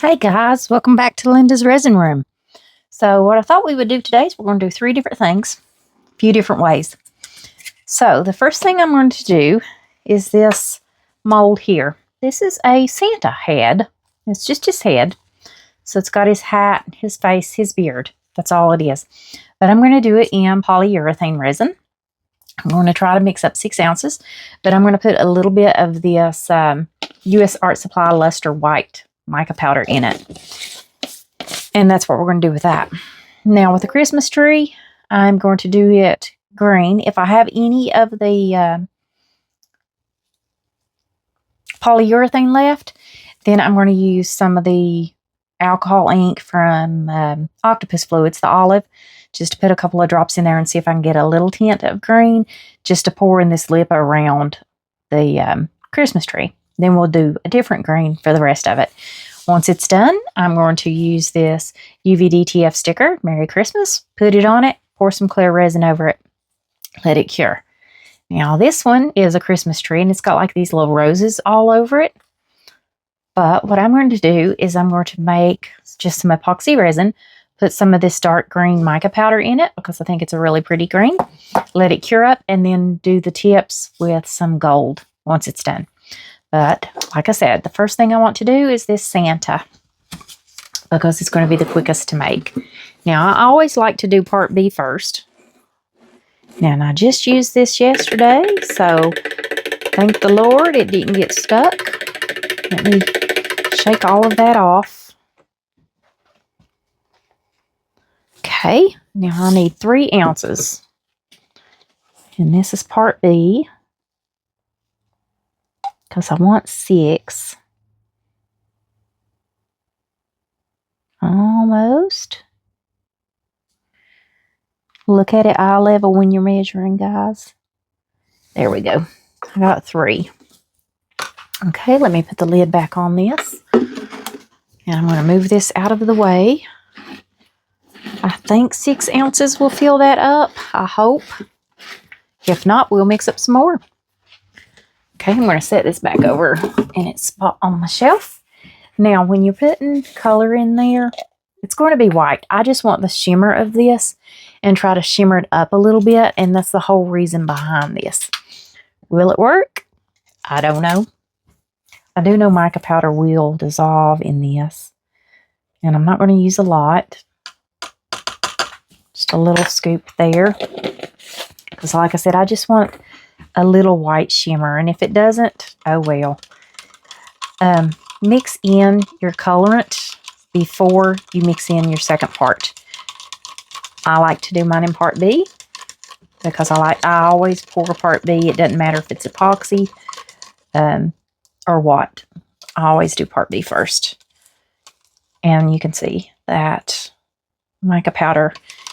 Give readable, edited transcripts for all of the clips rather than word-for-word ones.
Hey guys, welcome back to Linda's Resin Room. So what I thought we would do today is we're going to do 3 different things, a few different ways. So the first thing I'm going to do is this mold here. This is a Santa head. It's just his head. So it's got his hat, his face, his beard. That's all it is. But I'm going to do it in polyurethane resin. I'm going to try to mix up 6 ounces, but I'm going to put a little bit of this U.S. Art Supply Luster White mica powder in it. And that's what we're going to do with that. Now with the Christmas tree, I'm going to do it green. If I have any of the polyurethane left, then I'm going to use some of the alcohol ink from Octopus Fluids, the olive, just to put a couple of drops in there and see if I can get a little tint of green just to pour in this lip around the Christmas tree. Then we'll do a different green for the rest of it. Once it's done, I'm going to use this UV-DTF sticker, Merry Christmas, put it on it, pour some clear resin over it, let it cure. Now this one is a Christmas tree and it's got like these little roses all over it. But what I'm going to do is I'm going to make just some epoxy resin, put some of this dark green mica powder in it because I think it's a really pretty green, let it cure up, and then do the tips with some gold once it's done. But like I said, the first thing I want to do is this Santa because it's going to be the quickest to make. Now, I always like to do part B first. Now, and I just used this yesterday, so thank the Lord it didn't get stuck. Let me shake all of that off. Okay, now I need 3 ounces. And this is part B, because I want 6. Almost. Look at it eye level when you're measuring, guys. There we go. I got 3. Okay, let me put the lid back on this. And I'm going to move this out of the way. I think 6 ounces will fill that up. I hope. If not, we'll mix up some more. Okay, I'm going to set this back over in its spot on my shelf. Now, when you're putting color in there, it's going to be white. I just want the shimmer of this and try to shimmer it up a little bit, and that's the whole reason behind this. Will it work? I don't know. I do know mica powder will dissolve in this, and I'm not going to use a lot. Just a little scoop there, because like I said, I just want a little white shimmer, and if it doesn't, oh well. Mix in your colorant before you mix in your second part. I like to do mine in part B because I always pour part B. It doesn't matter if it's epoxy or what. I always do part B first. And you can see that mica powder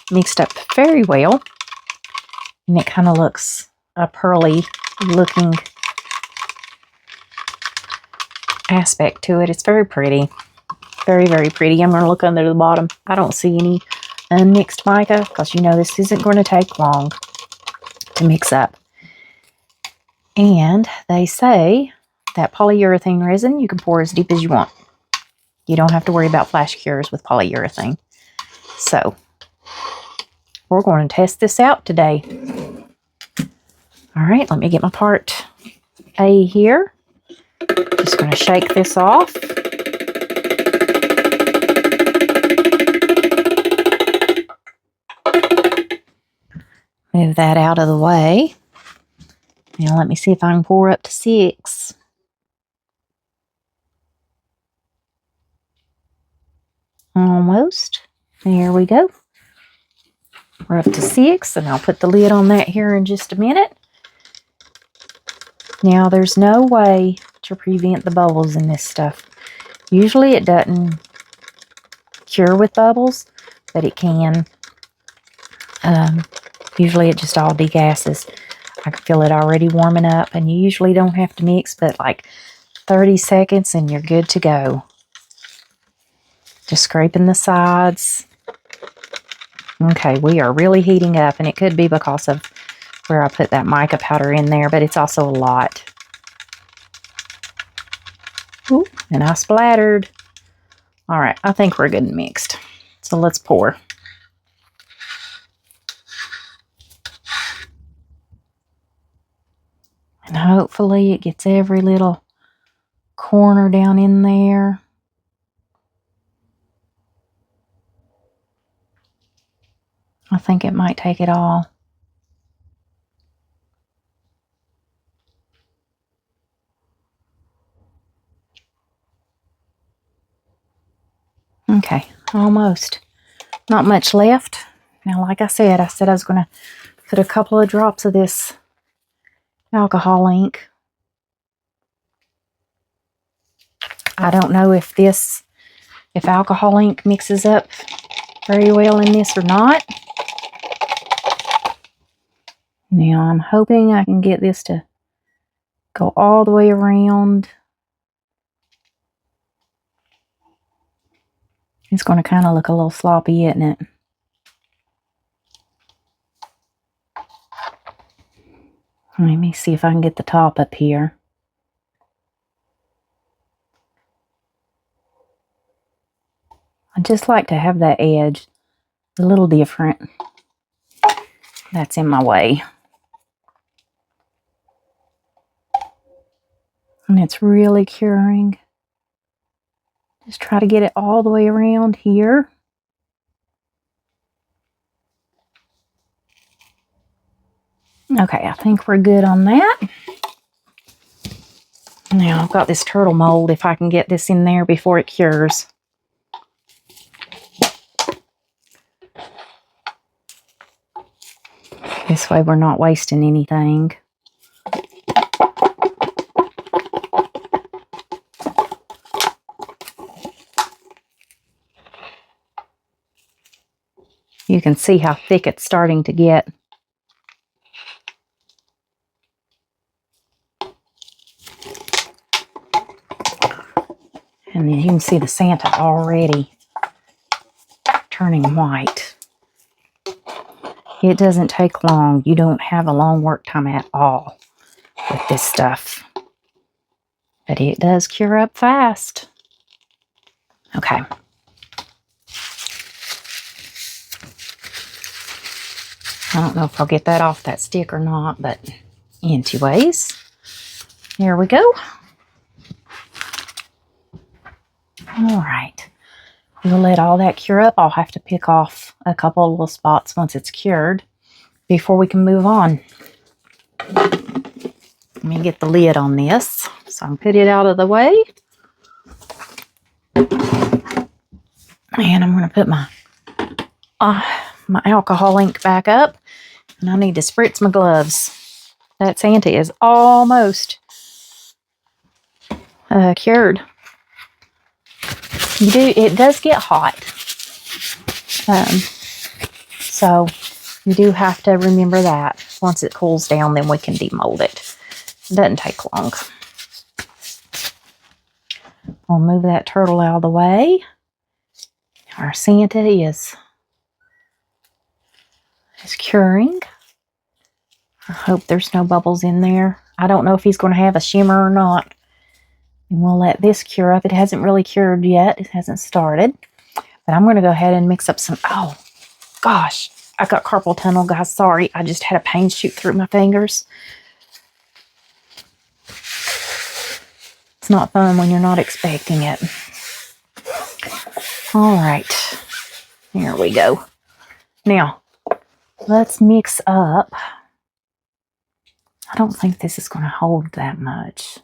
mixed up very well, and it kind of looks a pearly looking aspect to it. It's very pretty. Very, very pretty. I'm going to look under the bottom. I don't see any unmixed mica because you know this isn't going to take long to mix up. And they say that polyurethane resin you can pour as deep as you want. You don't have to worry about flash cures with polyurethane. So we're going to test this out today. All right, let me get my part A here. Just going to shake this off. Move that out of the way. Now let me see if I can pour up to 6. Almost. There we go. We're up to 6, and I'll put the lid on that here in just a minute. Now, there's no way to prevent the bubbles in this stuff. Usually it doesn't cure with bubbles, but it can. Usually it just all degasses. I can feel it already warming up, and you usually don't have to mix but like 30 seconds and you're good to go. Just scraping the sides. Okay, we are really heating up, and it could be because of where I put that mica powder in there, but it's also a lot. Ooh, and I splattered. All right, I think we're good and mixed. So let's pour. And hopefully it gets every little corner down in there. I think it might take it all. Okay, almost. Not much left. Now, like I said I was going to put a couple of drops of this alcohol ink. I don't know if alcohol ink mixes up very well in this or not. Now, I'm hoping I can get this to go all the way around. It's going to kind of look a little sloppy, isn't it? Let me see if I can get the top up here. I just like to have that edge a little different. That's in my way. And it's really curing. Just try to get it all the way around here. Okay, I think we're good on that. Now I've got this turtle mold, if I can get this in there before it cures. This way we're not wasting anything. You can see how thick it's starting to get. And then you can see the Santa already turning white. It doesn't take long. You don't have a long work time at all with this stuff. But it does cure up fast. Okay. I don't know if I'll get that off that stick or not, but anyways, there we go. All right. We'll let all that cure up. I'll have to pick off a couple of little spots once it's cured before we can move on. Let me get the lid on this so I can put it out of the way. And I'm going to put my alcohol ink back up. And I need to spritz my gloves. That Santa is almost cured. It does get hot. So you do have to remember that. Once it cools down, then we can demold it. It doesn't take long. I'll move that turtle out of the way. Our Santa is curing. I hope there's no bubbles in there. I don't know if he's going to have a shimmer or not. And we'll let this cure up. It hasn't really cured yet. It hasn't started. But I'm going to go ahead and mix up some... Oh, gosh. I got carpal tunnel, guys. Sorry. I just had a pain shoot through my fingers. It's not fun when you're not expecting it. All right. Here we go. Now, let's mix up. I don't think this is going to hold that much.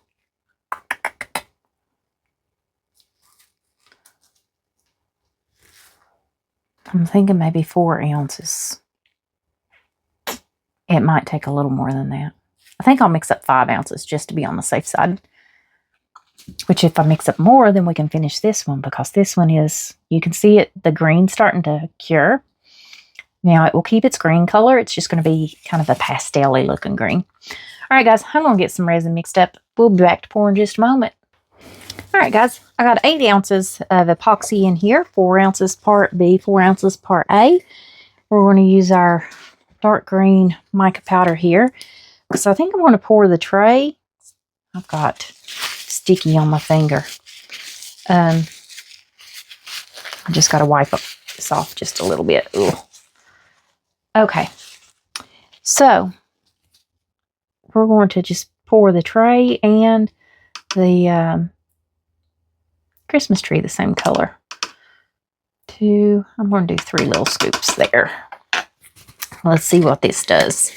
I'm thinking maybe 4 ounces. It might take a little more than that. I think I'll mix up 5 ounces just to be on the safe side. Which if I mix up more, then we can finish this one, because this one is, you can see it, the green starting to cure. Now it will keep its green color. It's just going to be kind of a pastel-y looking green. All right, guys, I'm going to get some resin mixed up. We'll be back to pour in just a moment. All right, guys, I got 8 ounces of epoxy in here, 4 ounces part B, 4 ounces part A. We're going to use our dark green mica powder here. So I think I'm going to pour the tray. I've got sticky on my finger. I just got to wipe this off just a little bit. Ooh. Okay. So we're going to just pour the tray and the Christmas tree the same color. I'm going to do 3 little scoops there. Let's see what this does.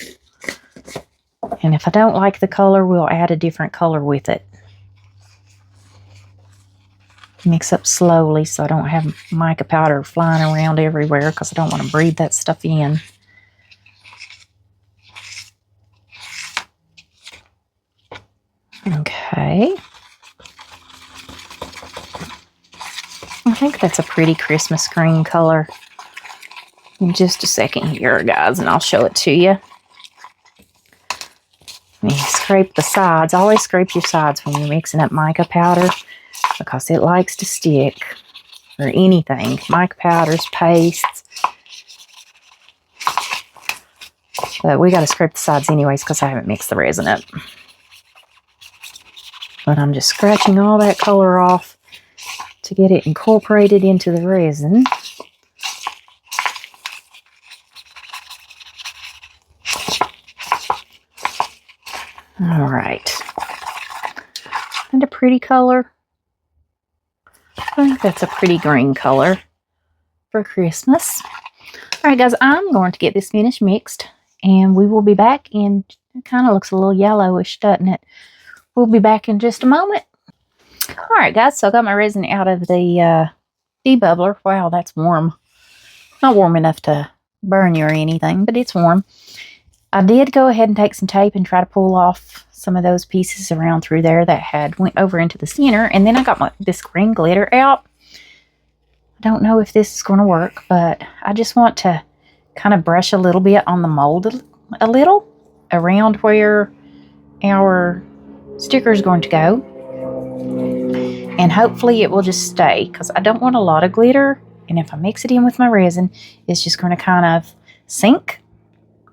And if I don't like the color, we'll add a different color with it. Mix up slowly so I don't have mica powder flying around everywhere because I don't want to breathe that stuff in. Okay. I think that's a pretty Christmas green color. In just a second here, guys, and I'll show it to you. And you scrape the sides. Always scrape your sides when you're mixing up mica powder because it likes to stick, or anything. Mica powders, pastes. But we got to scrape the sides anyways because I haven't mixed the resin up. But I'm just scratching all that color off to get it incorporated into the resin. All right. And a pretty color. I think that's a pretty green color for Christmas. All right, guys, I'm going to get this finished mixed, and we will be back in, it kind of looks a little yellowish, doesn't it? We'll be back in just a moment. All right, guys, so I got my resin out of the debubbler. Wow, that's warm. Not warm enough to burn you or anything, but it's warm. I did go ahead and take some tape and try to pull off some of those pieces around through there that had went over into the center. And then I got this green glitter out. I don't know if this is going to work, but I just want to kind of brush a little bit on the mold a little around where our sticker is going to go. And hopefully it will just stay because I don't want a lot of glitter. And if I mix it in with my resin, it's just going to kind of sink.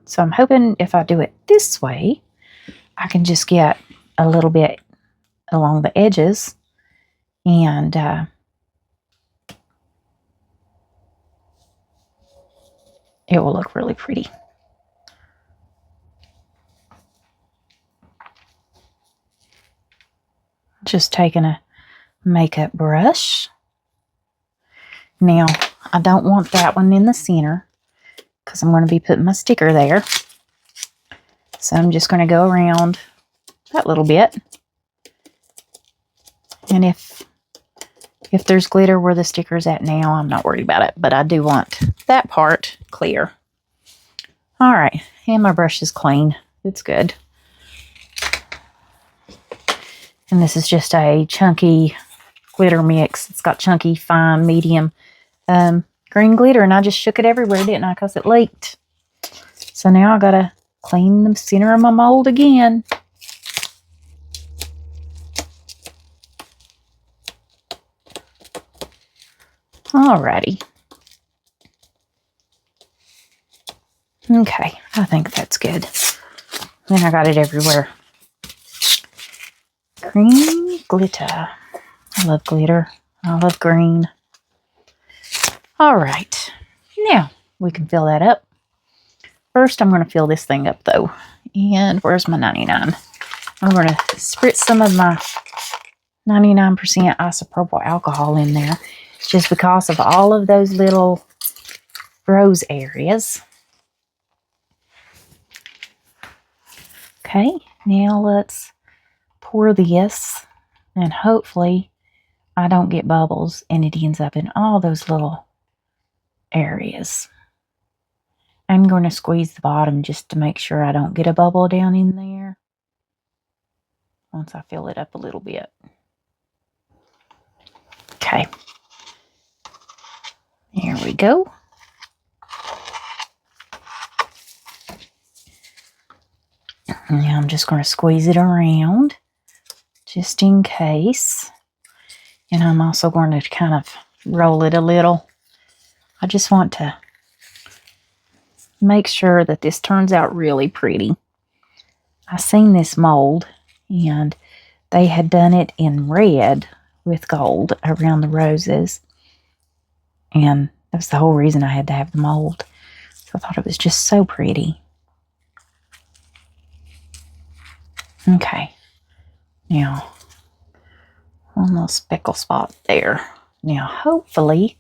So I'm hoping if I do it this way, I can just get a little bit along the edges and it will look really pretty. Just taking a makeup brush. Now, I don't want that one in the center because I'm going to be putting my sticker there. So I'm just going to go around that little bit. And if there's glitter where the sticker's at now, I'm not worried about it. But I do want that part clear. All right. And my brush is clean. It's good. And this is just a chunky glitter mix. It's got chunky, fine, medium green glitter. And I just shook it everywhere, didn't I? Because it leaked. So now I got to clean the center of my mold again. Alrighty. Okay, I think that's good. Then I got it everywhere. Green glitter. I love glitter. I love green. Alright. Now, we can fill that up. First, I'm going to fill this thing up, though. And where's my 99? I'm going to spritz some of my 99% isopropyl alcohol in there. Just because of all of those little rose areas. Okay, now let's pour this. And hopefully, I don't get bubbles and it ends up in all those little areas. I'm going to squeeze the bottom just to make sure I don't get a bubble down in there once I fill it up a little bit. Okay. Here we go. Now I'm just going to squeeze it around just in case. And I'm also going to kind of roll it a little. I just want to make sure that this turns out really pretty. I seen this mold and they had done it in red with gold around the roses. And that was the whole reason I had to have the mold. So I thought it was just so pretty. Okay. Now, one little speckle spot there. Now, hopefully,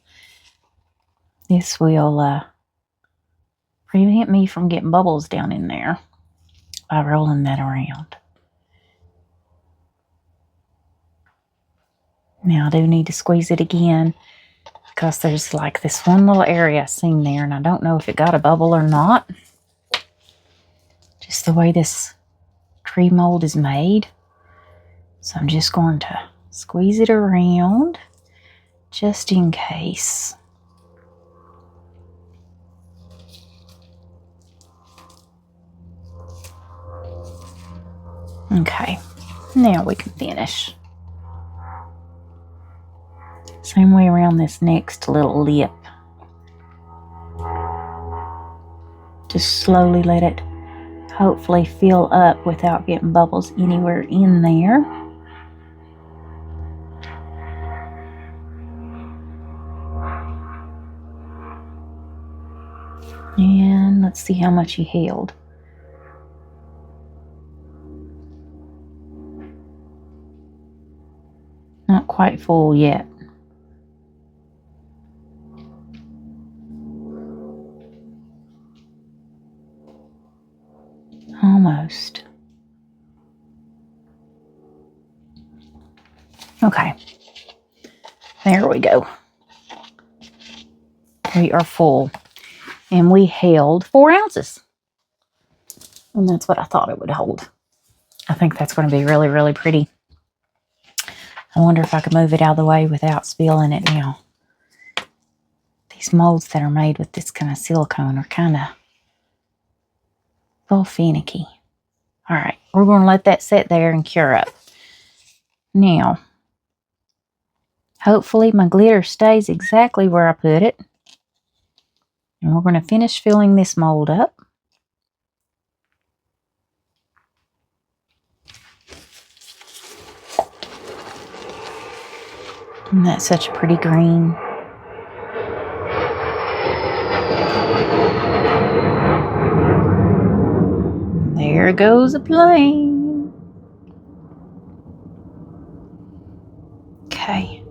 this will prevent me from getting bubbles down in there by rolling that around. Now, I do need to squeeze it again because there's like this one little area I seen there, and I don't know if it got a bubble or not. Just the way this tree mold is made. So I'm just going to squeeze it around just in case. Okay, now we can finish. Same way around this next little lip. Just slowly let it hopefully fill up without getting bubbles anywhere in there. And let's see how much he held. Not quite full yet. Almost. Okay. There we go. We are full. And we held 4 ounces. And that's what I thought it would hold. I think that's going to be really, really pretty. I wonder if I could move it out of the way without spilling it now. These molds that are made with this kind of silicone are kind of a little finicky. All right, we're going to let that sit there and cure up. Now, hopefully my glitter stays exactly where I put it. And we're going to finish filling this mold up. And that's such a pretty green. There goes a plane. Okay.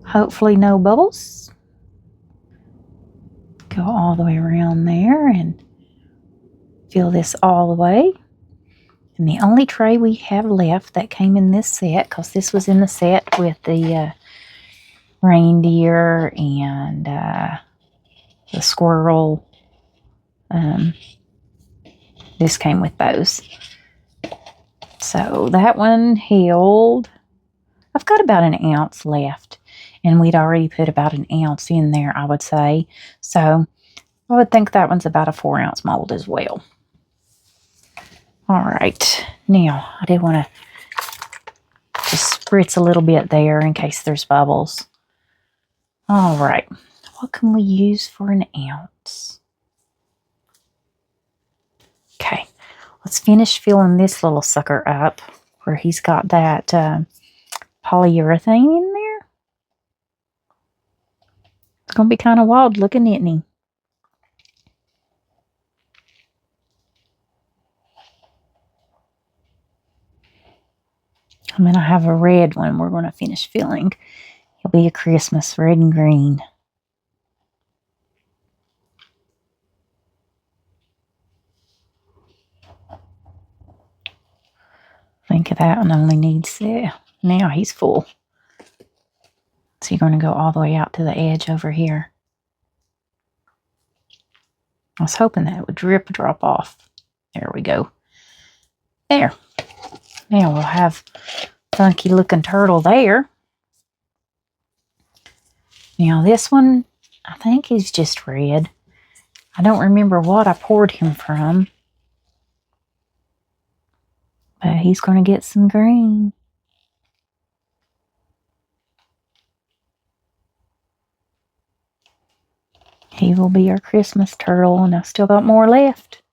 Hopefully no bubbles. Go all the way around there and fill this all the way. And the only tray we have left that came in this set, because this was in the set with the reindeer and the squirrel. This came with those. So that one held, I've got about an ounce left. And we'd already put about an ounce in there, I would say. So I would think that one's about a 4-ounce mold as well. All right. Now, I did want to just spritz a little bit there in case there's bubbles. All right. What can we use for an ounce? Okay. Let's finish filling this little sucker up where he's got that polyurethane in there. It's going to be kind of wild looking, isn't he? And then I have a red one we're going to finish filling. It'll be a Christmas red and green. Think that one only needs there. Now he's full. So you're going to go all the way out to the edge over here. I was hoping that it would drop off. There we go. There. Now we'll have funky looking turtle there. Now this one, I think he's just red. I don't remember what I poured him from. But he's going to get some green. He will be our Christmas turtle, and I've still got more left.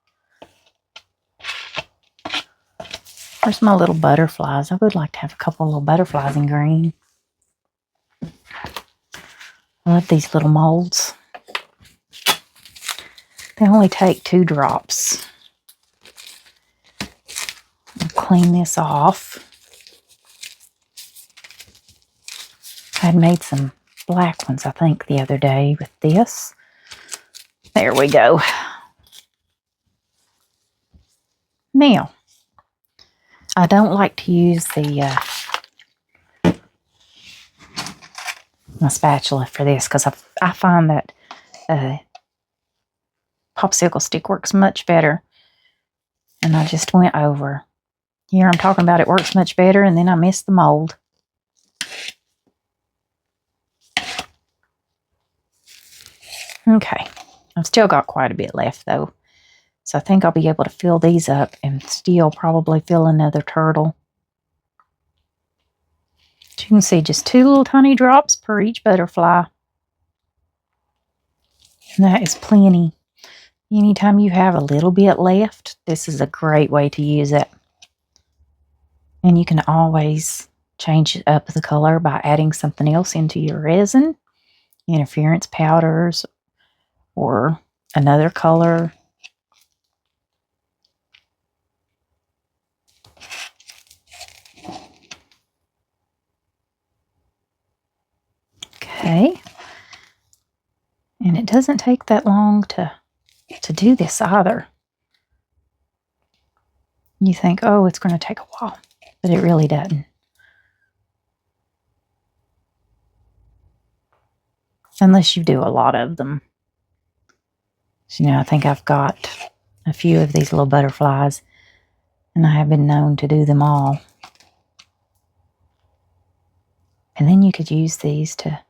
Where's my little butterflies? I would like to have a couple of little butterflies in green. I love these little molds. They only take 2 drops. I'll clean this off. I had made some black ones, I think, the other day with this. There we go. Now, I don't like to use my spatula for this because I find that popsicle stick works much better. And I just went over. Here I'm talking about it works much better, and then I missed the mold. Okay, I've still got quite a bit left though. So I think I'll be able to fill these up and still probably fill another turtle. As you can see, just 2 little tiny drops per each butterfly. And that is plenty. Anytime you have a little bit left, this is a great way to use it. And you can always change up the color by adding something else into your resin, interference powders, or another color. Okay. And it doesn't take that long to do this either. You think, oh, it's going to take a while, but it really doesn't. Unless you do a lot of them. So, I think I've got a few of these little butterflies, and I have been known to do them all. And then you could use these to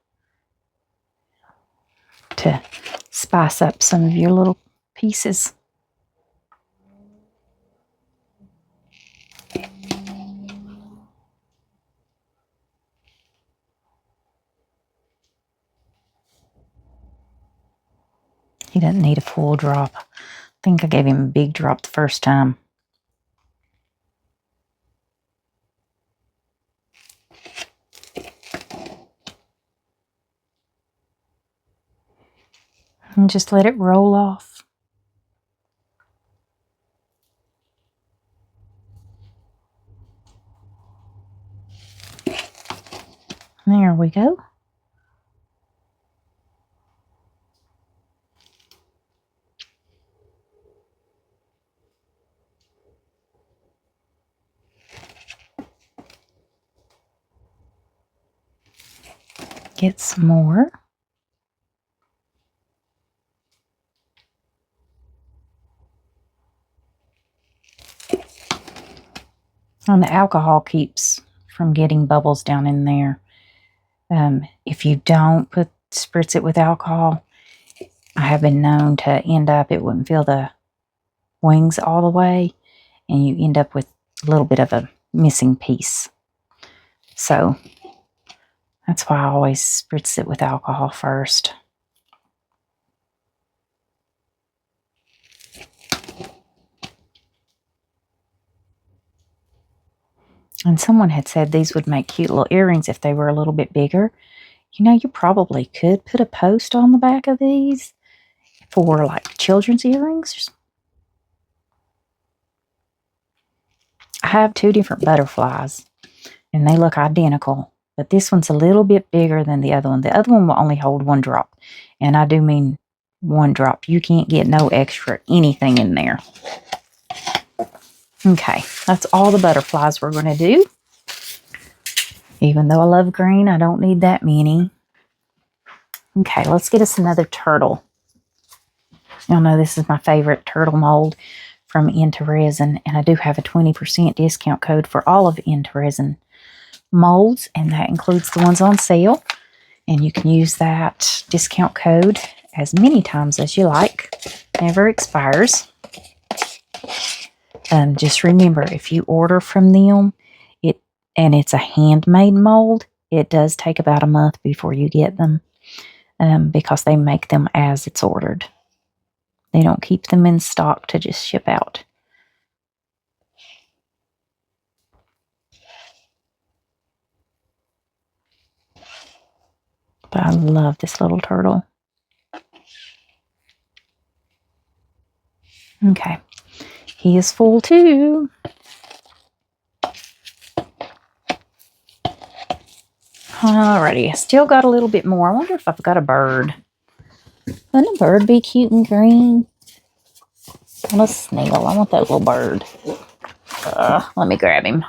spice up some of your little pieces. He doesn't need a full drop. I think I gave him a big drop the first time. And just let it roll off. There we go. Get some more. And the alcohol keeps from getting bubbles down in there. If you don't spritz it with alcohol, I have been known to end up, it wouldn't fill the wings all the way, and you end up with a little bit of a missing piece. So that's why I always spritz it with alcohol first. And someone had said these would make cute little earrings if they were a little bit bigger. You probably could put a post on the back of these for like children's earrings. I have 2 different butterflies, and they look identical, but this one's a little bit bigger than the other one. The other one will only hold 1 drop, and I do mean 1 drop. You can't get no extra anything in there. Okay, that's all the butterflies we're going to do. Even though I love green, I don't need that many. Okay, let's get us another turtle. Y'all know this is my favorite turtle mold from Into Resin, and I do have a 20% discount code for all of Into Resin molds, and that includes the ones on sale. And you can use that discount code as many times as you like. Never expires. Just remember, if you order from them, and it's a handmade mold, it does take about a month before you get them, because they make them as it's ordered. They don't keep them in stock to just ship out. But I love this little turtle. Okay. He is full too. Alrighty, I still got a little bit more. I wonder if I've got a bird. Wouldn't a bird be cute and green? And a snail. I want that little bird. Let me grab him.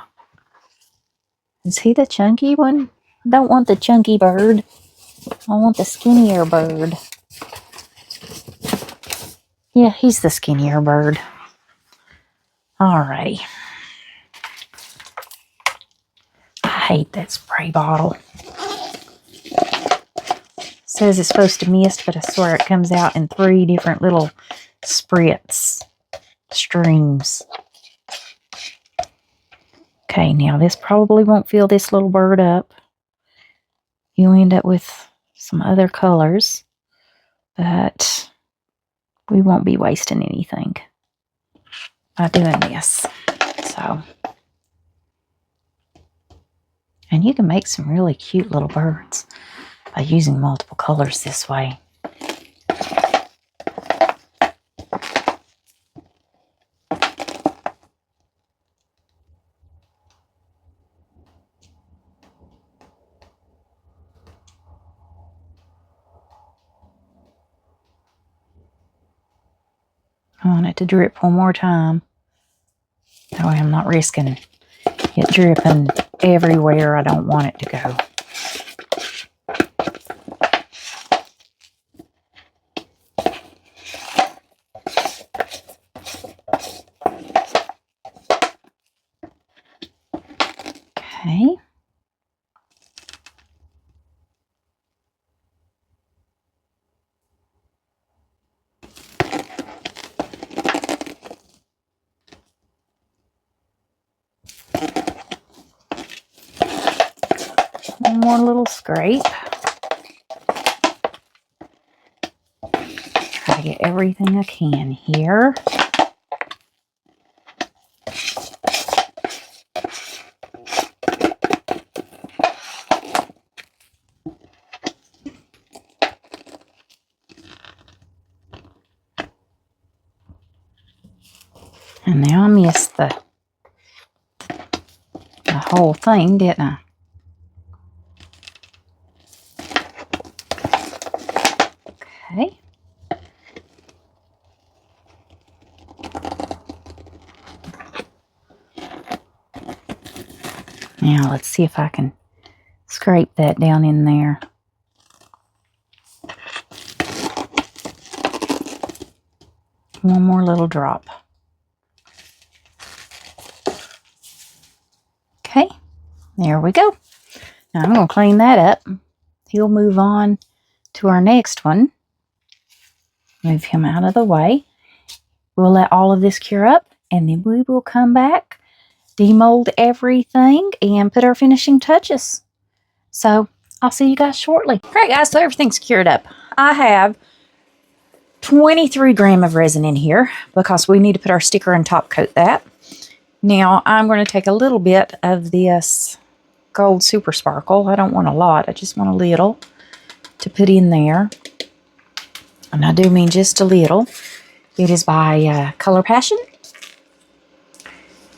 Is he the chunky one? I don't want the chunky bird. I want the skinnier bird. Yeah, he's the skinnier bird. Alrighty. I hate that spray bottle. It says it's supposed to mist, but I swear it comes out in 3 different little spritz streams. Okay, now this probably won't fill this little bird up. You end up with some other colors, but we won't be wasting anything by doing this. So, and you can make some really cute little birds by using multiple colors this way. I want it to drip one more time. That way I'm not risking it dripping everywhere I don't want it to go. Okay. One more little scrape. Try to get everything I can here. And now I missed the whole thing, didn't I? Okay. Now let's see if I can scrape that down in there. One more little drop. Okay, there we go. Now I'm going to clean that up. He'll move on to our next one. Move him out of the way. We'll let all of this cure up, and then we will come back, demold everything, and put our finishing touches. So I'll see you guys shortly. All right, guys, so everything's cured up. I have 23 grams of resin in here because we need to put our sticker and top coat that. Now I'm going to take a little bit of this gold super sparkle. I don't want a lot. I just want a little to put in there. And I do mean just a little. It is by Color Passion.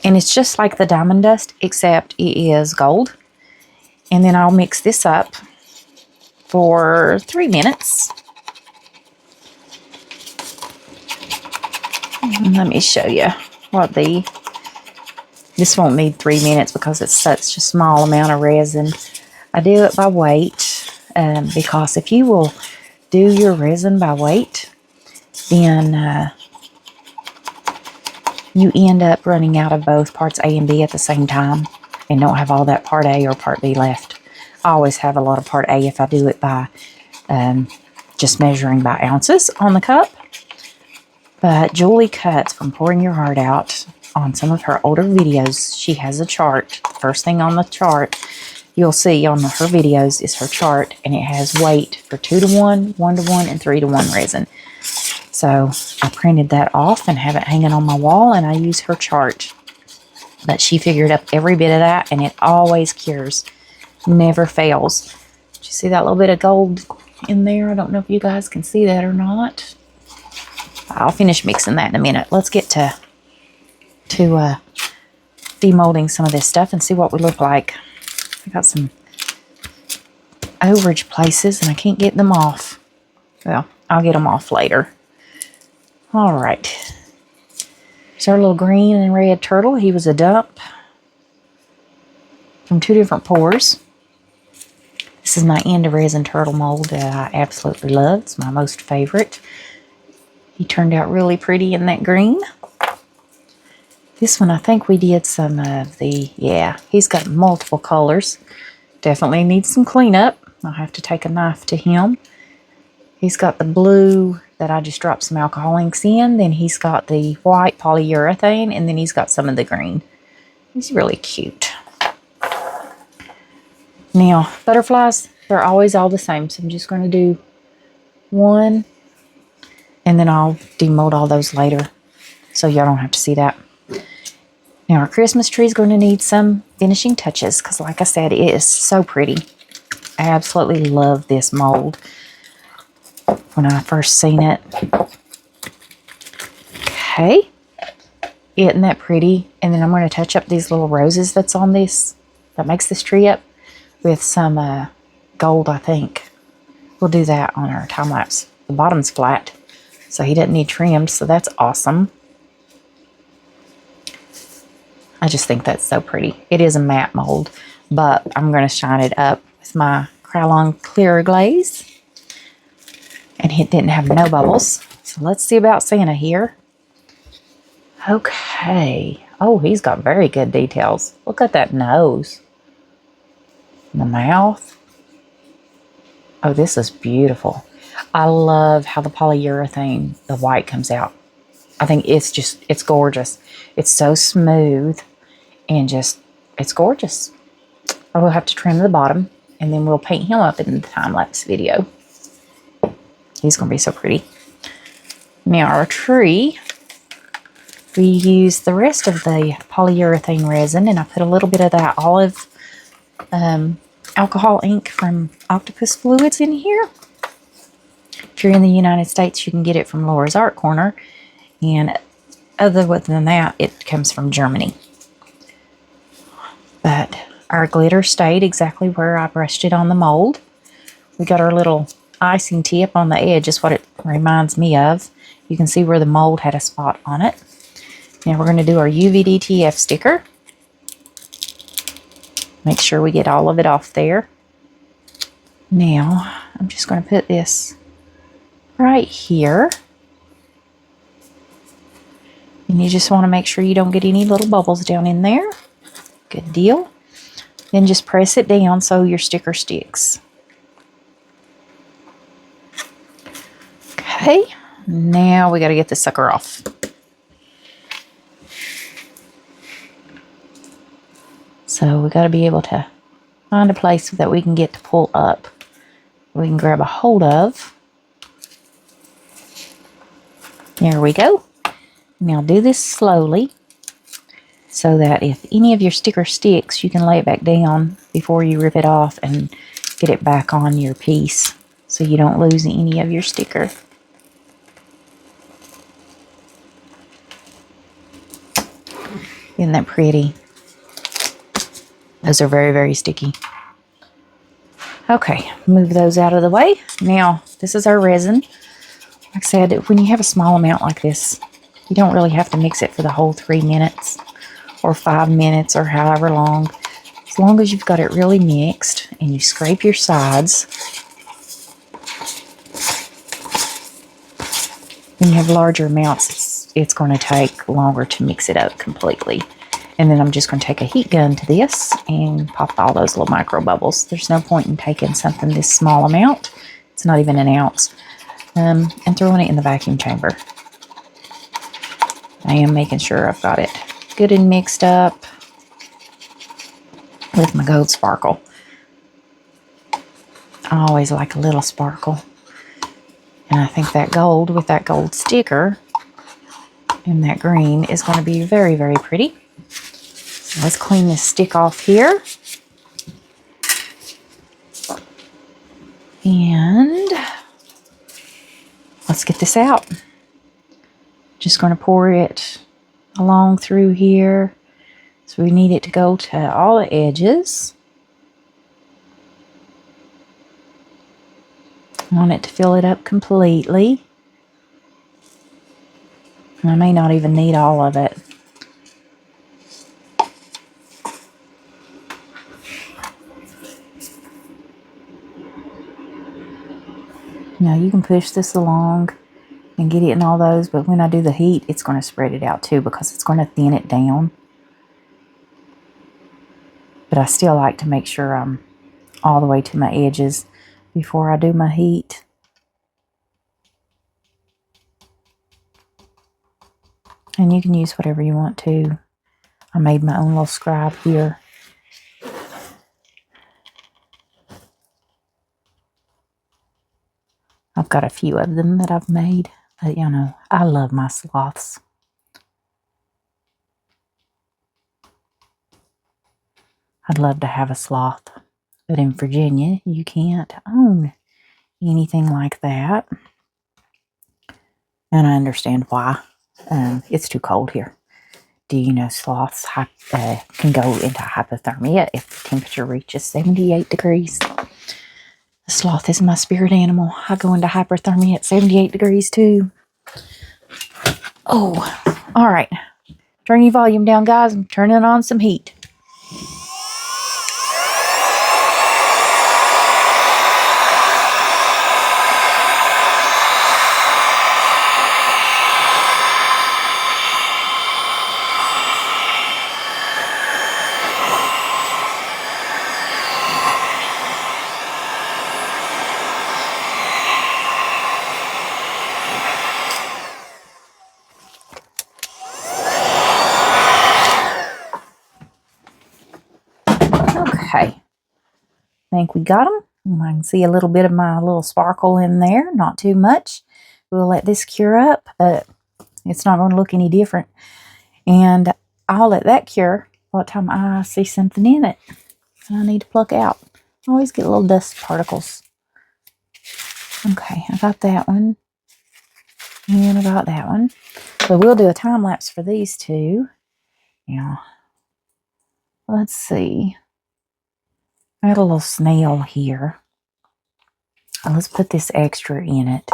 And it's just like the diamond dust, except it is gold. And then I'll mix this up for 3 minutes. And let me show you what this won't need 3 minutes because it's such a small amount of resin. I do it by weight because if you will do your resin by weight, then you end up running out of both parts A and B at the same time and don't have all that part A or part B left. I always have a lot of part A if I do it by just measuring by ounces on the cup. But Julie Cuts from Pouring Your Heart Out, on some of her older videos, she has a chart. The first thing on the chart you'll see on her videos is her chart, and it has weight for 2-to-1, 1-to-1, and 3-to-1 resin. So I printed that off and have it hanging on my wall, and I use her chart. But she figured up every bit of that, and it always cures. Never fails. Did you see that little bit of gold in there? I don't know if you guys can see that or not. I'll finish mixing that in a minute. Let's get to demolding some of this stuff and see what we look like. I got some overage places and I can't get them off. Well, I'll get them off later. All right. There's our little green and red turtle. He was a dump from 2 different pours. This is my end of resin turtle mold that I absolutely love. It's my most favorite. He turned out really pretty in that green. This one, I think we did some of the, yeah, he's got multiple colors. Definitely needs some cleanup. I'll have to take a knife to him. He's got the blue that I just dropped some alcohol inks in. Then he's got the white polyurethane, and then he's got some of the green. He's really cute. Now, butterflies, they're always all the same. So I'm just going to do one, and then I'll demold all those later. So y'all don't have to see that. Now, our Christmas tree is going to need some finishing touches because, like I said, it is so pretty. I absolutely love this mold when I first seen it. Okay. Isn't that pretty? And then I'm going to touch up these little roses that's on this, that makes this tree up, with some gold, I think. We'll do that on our time lapse. The bottom's flat, so he doesn't need trimmed, so that's awesome. I just think that's so pretty. It is a matte mold, but I'm going to shine it up with my Krylon clear glaze. And it didn't have no bubbles. So let's see about Santa here. Okay. Oh, he's got very good details. Look at that nose. And the mouth. Oh, this is beautiful. I love how the polyurethane, the white, comes out. I think it's gorgeous. It's so smooth and it's gorgeous. I will have to trim the bottom and then we'll paint him up in the time-lapse video. He's going to be so pretty. Now our tree, we used the rest of the polyurethane resin and I put a little bit of that olive alcohol ink from Octopus Fluids in here. If you're in the United States, you can get it from Laura's Art Corner. And other than that, it comes from Germany. But our glitter stayed exactly where I brushed it on the mold. We got our little icing tip on the edge, is what it reminds me of. You can see where the mold had a spot on it. Now we're going to do our UVDTF sticker. Make sure we get all of it off there. Now, I'm just going to put this right here. And you just want to make sure you don't get any little bubbles down in there. Good deal. Then just press it down so your sticker sticks. Okay, now we got to get the sucker off. So we got to be able to find a place that we can get to pull up. We can grab a hold of. There we go. Now do this slowly so that if any of your sticker sticks, you can lay it back down before you rip it off and get it back on your piece so you don't lose any of your sticker. Isn't that pretty? Those are very, very sticky. Okay, move those out of the way. Now, this is our resin. Like I said, when you have a small amount like this, you don't really have to mix it for the whole 3 minutes or 5 minutes or however long. As long as you've got it really mixed and you scrape your sides. When you have larger amounts, it's going to take longer to mix it up completely. And then I'm just going to take a heat gun to this and pop all those little micro bubbles. There's no point in taking something this small amount. It's not even an ounce. And throwing it in the vacuum chamber. I am making sure I've got it good and mixed up with my gold sparkle. I always like a little sparkle. And I think that gold with that gold sticker and that green is going to be very, very pretty. So let's clean this stick off here. And let's get this out. Just going to pour it along through here. So we need it to go to all the edges. I want it to fill it up completely. And I may not even need all of it. Now you can push this along and get it in all those, but when I do the heat, it's going to spread it out too because it's going to thin it down. But I still like to make sure I'm all the way to my edges before I do my heat. And you can use whatever you want to. I made my own little scribe here. I've got a few of them that I've made, but you know, I love my sloths. I'd love to have a sloth, but in Virginia, you can't own anything like that. And I understand why. It's too cold here. Do you know sloths can go into hypothermia if the temperature reaches 78 degrees? The sloth is my spirit animal. I go into hypothermia at 78 degrees too. Oh, all right. Turn your volume down, guys. I'm turning on some heat. Okay, I think we got them. I can see a little bit of my little sparkle in there, not too much. We'll let this cure up, but it's not going to look any different. And I'll let that cure by the time I see something in it that I need to pluck out. I always get little dust particles. Okay, I got that one. And I got that one. So we'll do a time lapse for these two. Yeah. Let's see. I got a little snail here. Let's put this extra in it.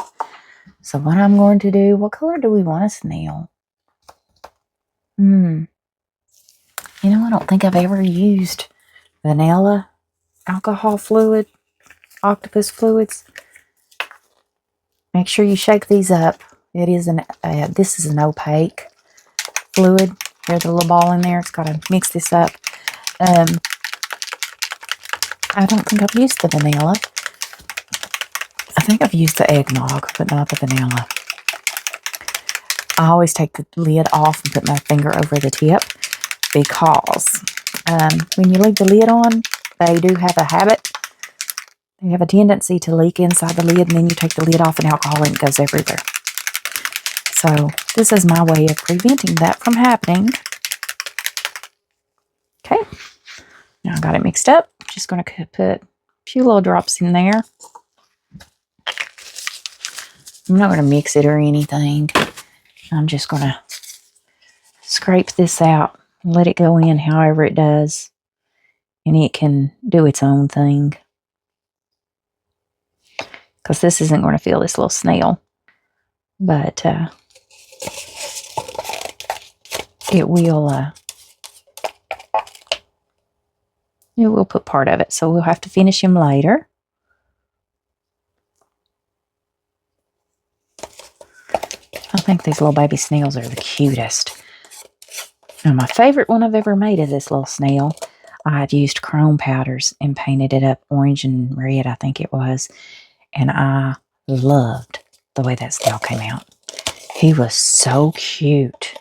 So what I'm going to do, what color do we want a snail? You know, I don't think I've ever used vanilla alcohol fluid, octopus fluids. Make sure you shake these up. It is this is an opaque fluid. There's a little ball in there. It's got to mix this up. I don't think I've used the vanilla. I think I've used the eggnog, but not the vanilla. I always take the lid off and put my finger over the tip because when you leave the lid on, they do have a habit. They have a tendency to leak inside the lid, and then you take the lid off and alcohol ink goes everywhere. So this is my way of preventing that from happening. Okay, now I got it mixed up. Just going to put a few little drops in there. I'm not going to mix it or anything. I'm just going to scrape this out and let it go in however it does. And it can do its own thing. Because this isn't going to fill this little snail. But it will put part of it. So we'll have to finish him later. I think these little baby snails are the cutest. Now, my favorite one I've ever made is this little snail. I'd used chrome powders and painted it up orange and red, I think it was. And I loved the way that snail came out. He was so cute.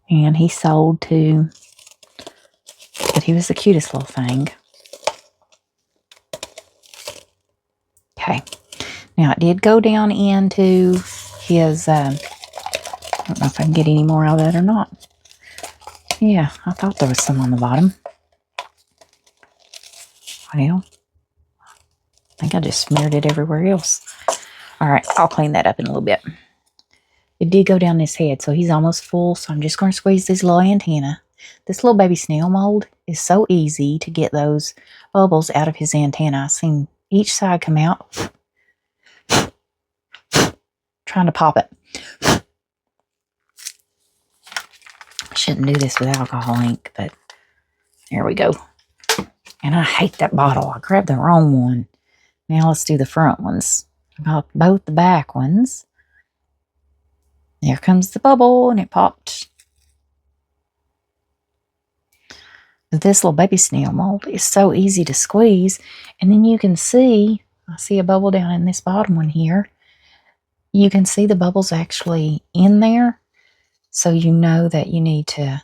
And he sold too. But he was the cutest little thing. Okay. Now it did go down into his, I don't know if I can get any more out of that or not. Yeah, I thought there was some on the bottom. Well, I think I just smeared it everywhere else. All right, I'll clean that up in a little bit. It did go down his head, so he's almost full, so I'm just going to squeeze this little antenna. This little baby snail mold is so easy to get those bubbles out of his antenna. I've seen each side come out. Trying to pop it. I shouldn't do this with alcohol ink, but there we go. And I hate that bottle. I grabbed the wrong one. Now let's do the front ones. I got both the back ones. There comes the bubble, and it popped. This little baby snail mold is so easy to squeeze. And then you can see, I see a bubble down in this bottom one here. You can see the bubbles actually in there. So you know that you need to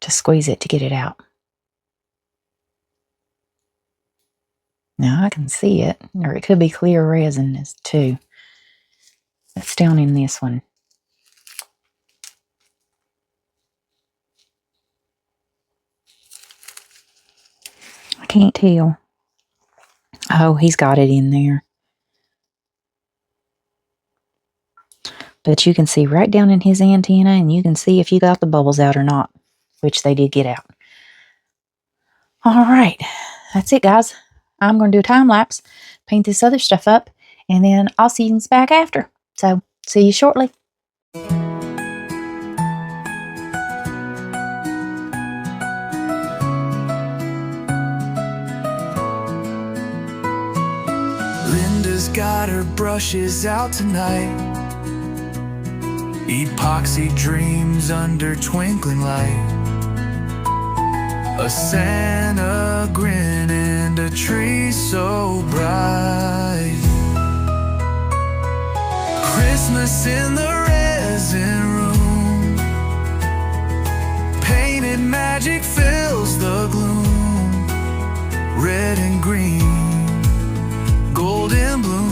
squeeze it to get it out. Now I can see it, or it could be clear resin too. That's down in this one. I can't tell. Oh, he's got it in there. But you can see right down in his antenna, and you can see if you got the bubbles out or not, which they did get out. All right, that's it, guys. I'm going to do a time lapse, paint this other stuff up, and then I'll see you back after. So, see you shortly. Linda's got her brushes out tonight. Epoxy dreams under twinkling light. A Santa grin and a tree so bright. Christmas in the resin room. Painted magic fills the gloom. Red and green, gold and bloom.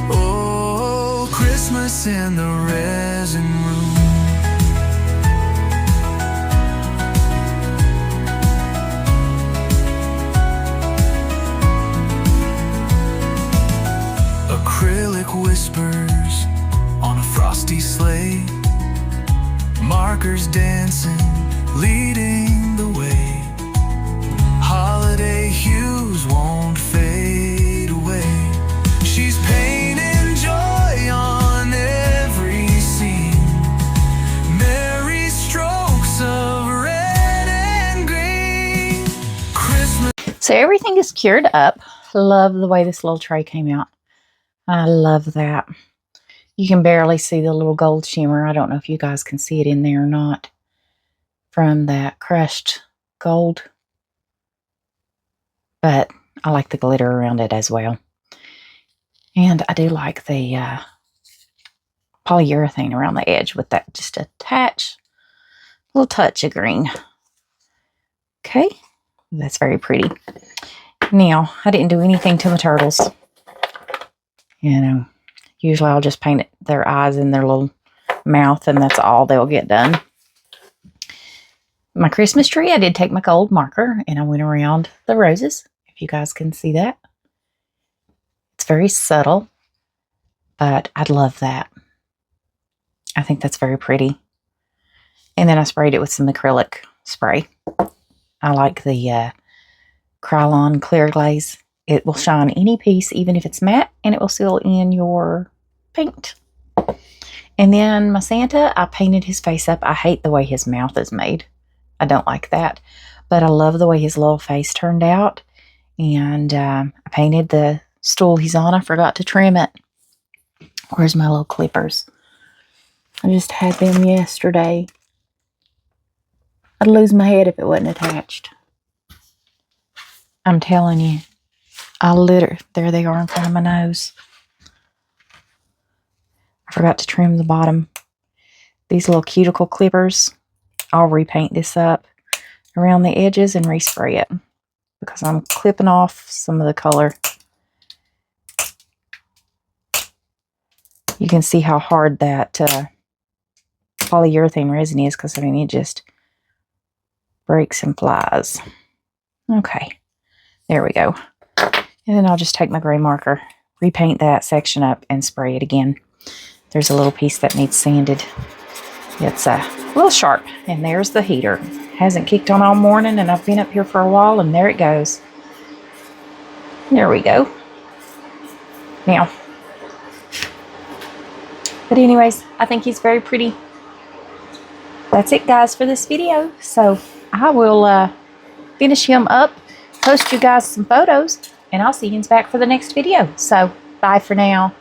Oh, Christmas in the resin room. Acrylic whispers on a frosty sleigh. Markers dancing, leading the way. Holiday hues won't fade away. She's painting joy on every scene. Merry strokes of red and green. Christmas. So everything is cured up. Love the way this little tray came out. I love that. You can barely see the little gold shimmer. I don't know if you guys can see it in there or not from that crushed gold. But I like the glitter around it as well. And I do like the polyurethane around the edge with that just a little touch of green. Okay, that's very pretty. Now, I didn't do anything to my turtles. You know, usually I'll just paint their eyes and their little mouth, and that's all they'll get done. My Christmas tree, I did take my gold marker and I went around the roses, if you guys can see that. It's very subtle, but I love that. I think that's very pretty. And then I sprayed it with some acrylic spray. I like the Krylon clear glaze. It will shine any piece, even if it's matte, and it will seal in your paint. And then my Santa, I painted his face up. I hate the way his mouth is made. I don't like that. But I love the way his little face turned out. And I painted the stool he's on. I forgot to trim it. Where's my little clippers? I just had them yesterday. I'd lose my head if it wasn't attached. I'm telling you. There they are in front of my nose. I forgot to trim the bottom. These little cuticle clippers. I'll repaint this up around the edges and respray it because I'm clipping off some of the color. You can see how hard that polyurethane resin is, because I mean, it just breaks and flies. Okay, there we go. And then I'll just take my gray marker, repaint that section up, and spray it again. There's a little piece that needs sanded. It's a little sharp. And there's the heater. Hasn't kicked on all morning, and I've been up here for a while, and there it goes. There we go. Now, but anyways, I think he's very pretty. That's it, guys, for this video. So I will finish him up, post you guys some photos, and I'll see you back for the next video. So bye for now.